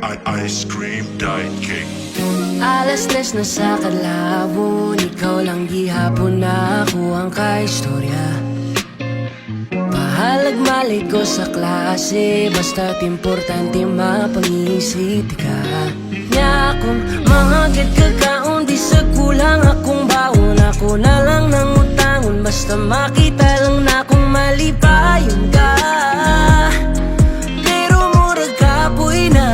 Ice cream diet cake. Alas 3 na sa kadlawon, ikaw lang gihapon na ako ang kaistorya. Pahalag malay ko sa klase, basta't importante mapangisip ka. Nya kung mga gagkakaon, di sa kulang akong baon. Ako na lang nang utangon, basta makita lang na kung malipayon ka. Pero murag kapoy na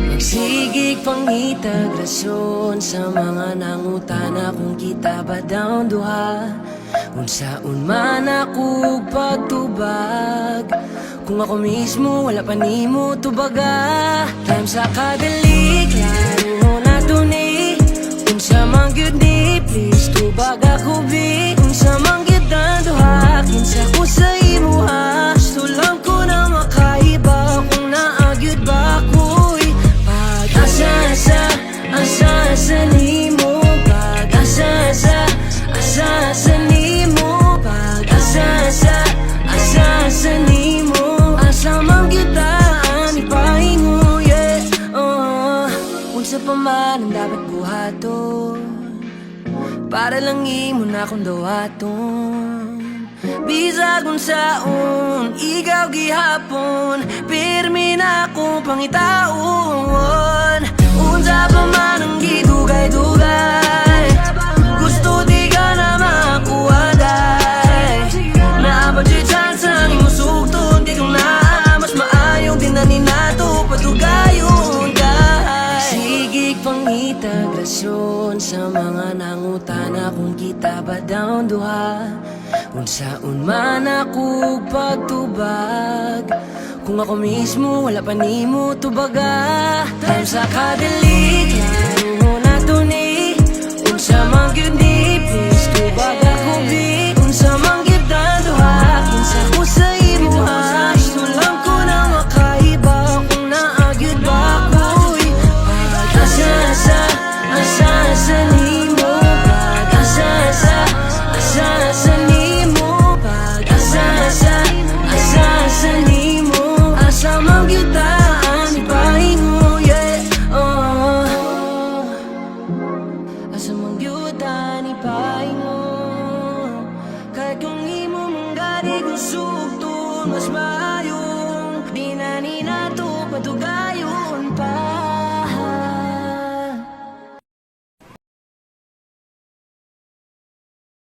magsigig pangitag rason sa mga nangutana kung kita ba daw duha. Unsaon man ako pagtubag, kung ako mismo wala pa nimo tubaga. Time sa kadalik, laro na tunay. Unsa man gyud ni, please tubag ako bi. Unsa man gyud ang duha, kinsa ko sa imo ha. Gusto lang ko na makaiba kung naagyud ba ako'y pag-asa-asa, asa-asa nimo. Pag-asa-asa, asa-asa nimo. Pag-asa-asa, asa-asa nimo. Asa man kita ipahingo, yeah. Unsa pa man ang dapat buhaton para lang imo na akong dawaton. Bisag unsaon, ikaw gihapon, pirmi na akong pangitaon. Unsa pa man ang gidugay-dugay, gusto di ka na makuha day. Naabot yung chance ang imo sugton, di kong naa. Mas maayong din na ninato, patugayon ka. Sigig pangitag rason sa mga nangutana kung kita ba daw duha. Unsaon man ako pagtubag, kung ako mismo wala pa nimo tubaga. Time sa kadalik, laro na tunay. Unsa man